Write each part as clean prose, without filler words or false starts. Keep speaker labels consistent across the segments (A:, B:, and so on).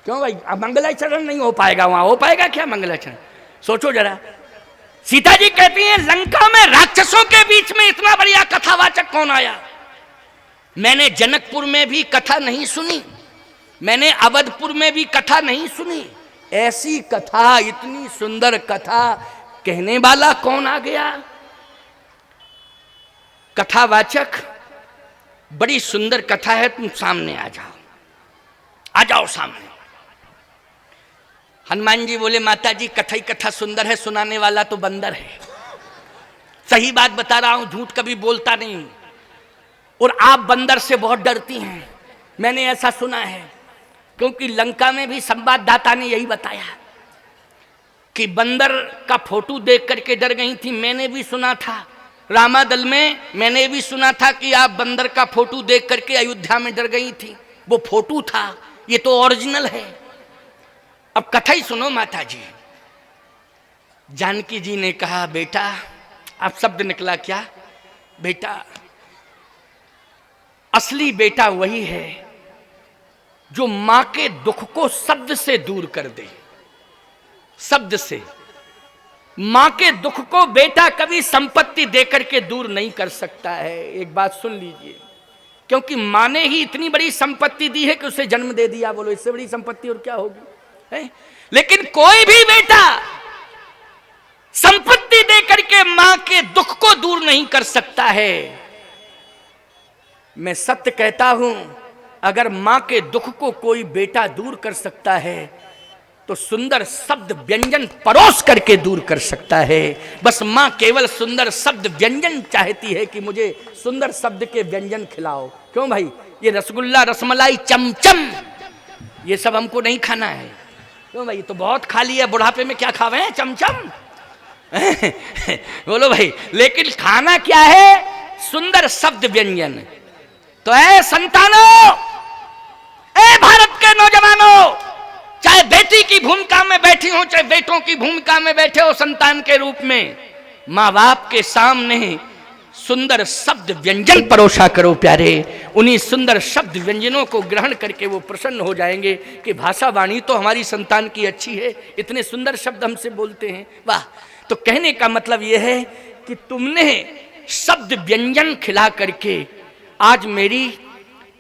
A: क्यों भाई, अब मंगलाचरण नहीं हो पाएगा, वहां हो पाएगा क्या मंगलाचरण? सोचो जरा। सीता जी कहती हैं लंका में राक्षसों के बीच में इतना बढ़िया कथावाचक कौन आया? मैंने जनकपुर में भी कथा नहीं सुनी, मैंने अवधपुर में भी कथा नहीं सुनी, ऐसी कथा, इतनी सुंदर कथा कहने वाला कौन आ गया? कथावाचक, बड़ी सुंदर कथा है, तुम सामने आ जाओ, आ जाओ सामने। हनुमान जी बोले माता जी कथा ही कथा सुंदर है, सुनाने वाला तो बंदर है। सही बात बता रहा हूं, झूठ कभी बोलता नहीं। और आप बंदर से बहुत डरती हैं, मैंने ऐसा सुना है, क्योंकि लंका में भी संवाददाता ने यही बताया कि बंदर का फोटो देख करके डर गई थी। मैंने भी सुना था रामादल में, मैंने भी सुना था कि आप बंदर का फोटो देख करके अयोध्या में डर गई थी। वो फोटो था, ये तो ओरिजिनल है। अब कथा ही सुनो माता जी। जानकी जी ने कहा बेटा, अब शब्द निकला क्या? बेटा, असली बेटा वही है जो मां के दुख को शब्द से दूर कर दे। शब्द से। मां के दुख को बेटा कभी संपत्ति देकर के दूर नहीं कर सकता है। एक बात सुन लीजिए, क्योंकि मां ने ही इतनी बड़ी संपत्ति दी है कि उसे जन्म दे दिया। बोलो इससे बड़ी संपत्ति और क्या होगी है? लेकिन कोई भी बेटा संपत्ति देकर के मां के दुख को दूर नहीं कर सकता है। मैं सत्य कहता हूं, अगर मां के दुख को कोई बेटा दूर कर सकता है तो सुंदर शब्द व्यंजन परोस करके दूर कर सकता है। बस मां केवल सुंदर शब्द व्यंजन चाहती है कि मुझे सुंदर शब्द के व्यंजन खिलाओ। क्यों भाई, ये रसगुल्ला, रसमलाई, चमचम, ये सब हमको नहीं खाना है। क्यों भाई, तो बहुत खा लिया, बुढ़ापे में क्या खावे हैं? चमचम। बोलो भाई, लेकिन खाना क्या है? सुंदर शब्द व्यंजन। तो ऐ संतानों, ऐ भारत के नौजवानों, चाहे बेटी की भूमिका में बैठी हो, चाहे बेटों की भूमिका में बैठे हो संतान के रूप में, माँ बाप के सामने सुंदर शब्द व्यंजन परोसा करो प्यारे। उन्हीं सुंदर शब्द व्यंजनों को ग्रहण करके वो प्रसन्न हो जाएंगे कि भाषा वाणी तो हमारी संतान की अच्छी है, इतने सुंदर शब्द हमसे बोलते हैं, वाह। तो कहने का मतलब यह है कि तुमने शब्द व्यंजन खिला करके आज मेरी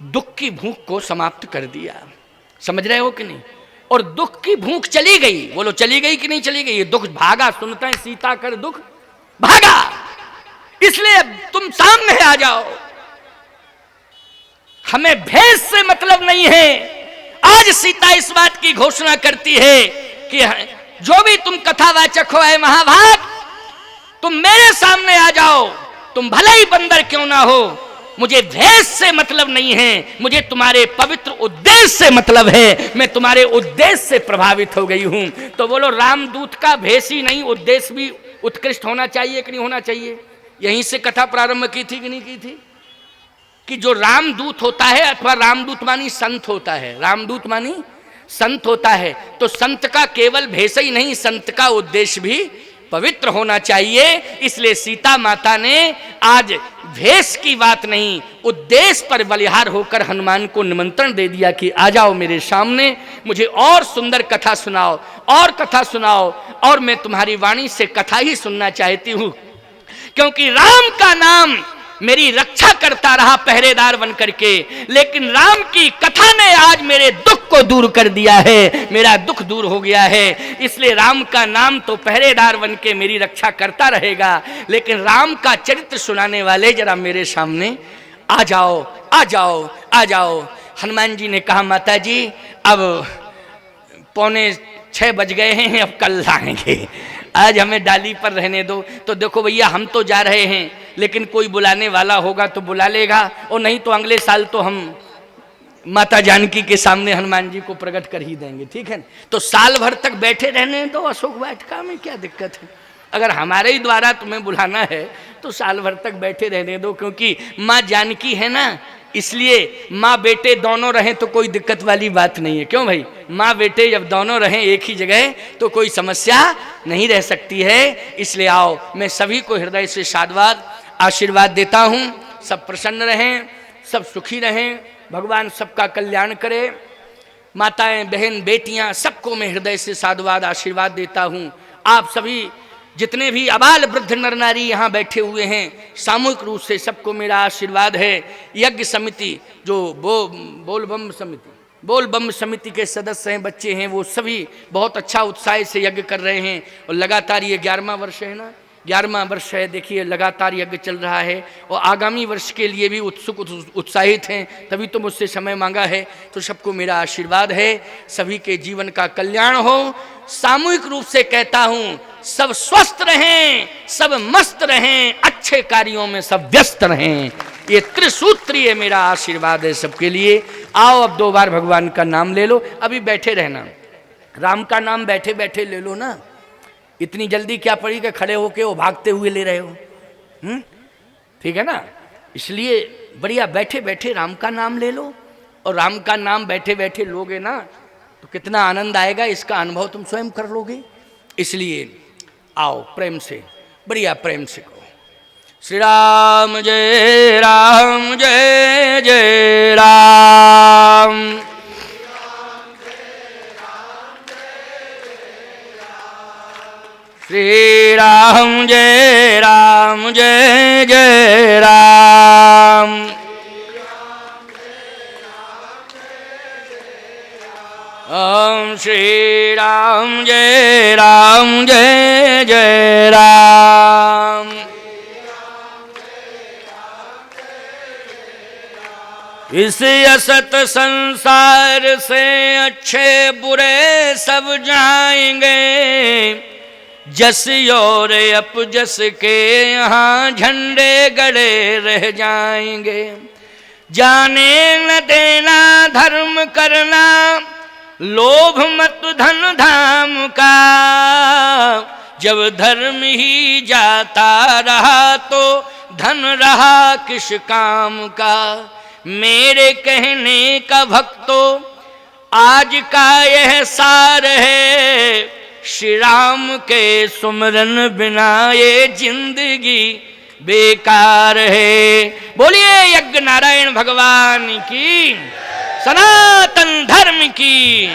A: दुख की भूख को समाप्त कर दिया। समझ रहे हो कि नहीं? और दुख की भूख चली गई। बोलो चली गई कि नहीं चली गई? ये दुख भागा, सुनते हैं सीता कर दुख भागा। इसलिए तुम सामने आ जाओ, हमें भेष से मतलब नहीं है। आज सीता इस बात की घोषणा करती है कि जो भी तुम कथावाचक हो, महाभाग, तुम मेरे सामने आ जाओ, तुम भले ही बंदर क्यों ना हो, मुझे भेष से मतलब नहीं है, मुझे तुम्हारे पवित्र उद्देश्य से मतलब है। मैं तुम्हारे उद्देश्य से प्रभावित हो गई हूं। तो बोलो, रामदूत का भेष ही नहीं, उद्देश्य भी उत्कृष्ट होना चाहिए कि नहीं होना चाहिए? यहीं से कथा प्रारंभ की थी कि नहीं की थी? कि जो रामदूत होता है, अथवा रामदूत मानी संत होता है, रामदूत मानी संत होता है, तो संत का केवल भेष ही नहीं, संत का उद्देश्य भी पवित्र होना चाहिए। इसलिए सीता माता ने आज भेष की बात नहीं, उद्देश्य पर बलिहार होकर हनुमान को निमंत्रण दे दिया कि आ जाओ मेरे सामने, मुझे और सुंदर कथा सुनाओ, और कथा सुनाओ, और मैं तुम्हारी वाणी से कथा ही सुनना चाहती हूं। क्योंकि राम का नाम मेरी रक्षा करता रहा पहरेदार बन करके, लेकिन राम की कथा ने आज मेरे दुख को दूर कर दिया है, मेरा दुख दूर हो गया है। इसलिए राम का नाम तो पहरेदार बन के मेरी रक्षा करता रहेगा, लेकिन राम का चरित्र सुनाने वाले जरा मेरे सामने आ जाओ, आ जाओ, आ जाओ। हनुमान जी ने कहा माता जी अब 5:45 बज गए हैं, अब कल आएंगे, आज हमें डाली पर रहने दो। तो देखो भैया, हम तो जा रहे हैं, लेकिन कोई बुलाने वाला होगा तो बुला लेगा, और नहीं तो अगले साल तो हम माता जानकी के सामने हनुमान जी को प्रकट कर ही देंगे, ठीक है। तो साल भर तक बैठे रहने दो अशोक वाटिका में, क्या दिक्कत है? अगर हमारे ही द्वारा तुम्हें बुलाना है तो साल भर तक बैठे रहने दो, क्योंकि माँ जानकी है ना, इसलिए माँ बेटे दोनों रहें तो कोई दिक्कत वाली बात नहीं है। क्यों भाई, माँ बेटे जब दोनों रहें एक ही जगह तो कोई समस्या नहीं रह सकती है। इसलिए आओ, मैं सभी को हृदय से साधुवाद आशीर्वाद देता हूँ। सब प्रसन्न रहें, सब सुखी रहें, भगवान सबका कल्याण करे। माताएं, बहन, बेटियां, सबको मैं हृदय से साधुवाद आशीर्वाद देता हूं। आप सभी जितने भी अबाल वृद्ध नर नारी यहाँ बैठे हुए हैं, सामूहिक रूप से सबको मेरा आशीर्वाद है। यज्ञ समिति जो बोल बम समिति के सदस्य हैं, बच्चे हैं, वो सभी बहुत अच्छा उत्साह से यज्ञ कर रहे हैं। और लगातार ये 11वां वर्ष है ना, 11वां वर्ष है, देखिए लगातार यज्ञ चल रहा है। और आगामी वर्ष के लिए भी उत्सुक उत्साहित हैं, तभी तो मुझसे समय मांगा है। तो सबको मेरा आशीर्वाद है, सभी के जीवन का कल्याण हो। सामूहिक रूप से कहता हूं, सब स्वस्थ रहें, सब मस्त रहें, अच्छे कार्यों में सब व्यस्त रहें। ये त्रिसूत्रीय मेरा आशीर्वाद है सबके लिए। आओ अब 2 बार भगवान का नाम ले लो। अभी बैठे रहना, राम का नाम बैठे बैठे ले लो ना, इतनी जल्दी क्या पड़ी कि खड़े होके वो भागते हुए ले रहे हो। ठीक है ना, इसलिए बढ़िया बैठे बैठे राम का नाम ले लो। और राम का नाम बैठे बैठे लोगे ना तो कितना आनंद आएगा, इसका अनुभव तुम स्वयं कर लोगे। इसलिए आओ प्रेम से, बढ़िया प्रेम से कहो, श्री राम जय राम, जय जय राम। श्री राम जय राम, जय जय राम। ओम श्री राम जय राम, जय जय राम। इस असत संसार से अच्छे बुरे सब जाएंगे, जस और अपजस के यहाँ झंडे गड़े रह जाएंगे। जाने न देना धर्म करना, लोभ मत धन धाम का। जब धर्म ही जाता रहा तो धन रहा किस काम का। मेरे कहने का भक्तों आज का यह सार है, श्री राम के सुमरन बिना ये जिंदगी बेकार है। बोलिए यज्ञ नारायण भगवान की, सनातन धर्म की,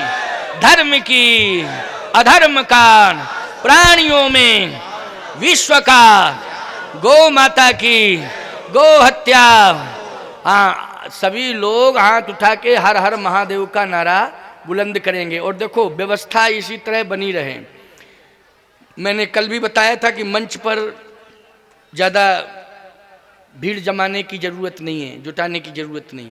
A: धर्म की, अधर्म का प्राणियों में विश्व का, गौ माता की, गौ हत्या। हाँ, सभी लोग हाथ उठा के हर हर महादेव का नारा बुलंद करेंगे। और देखो व्यवस्था इसी तरह बनी रहे। मैंने कल भी बताया था कि मंच पर ज़्यादा भीड़ जमाने की जरूरत नहीं है, जुटाने की जरूरत नहीं।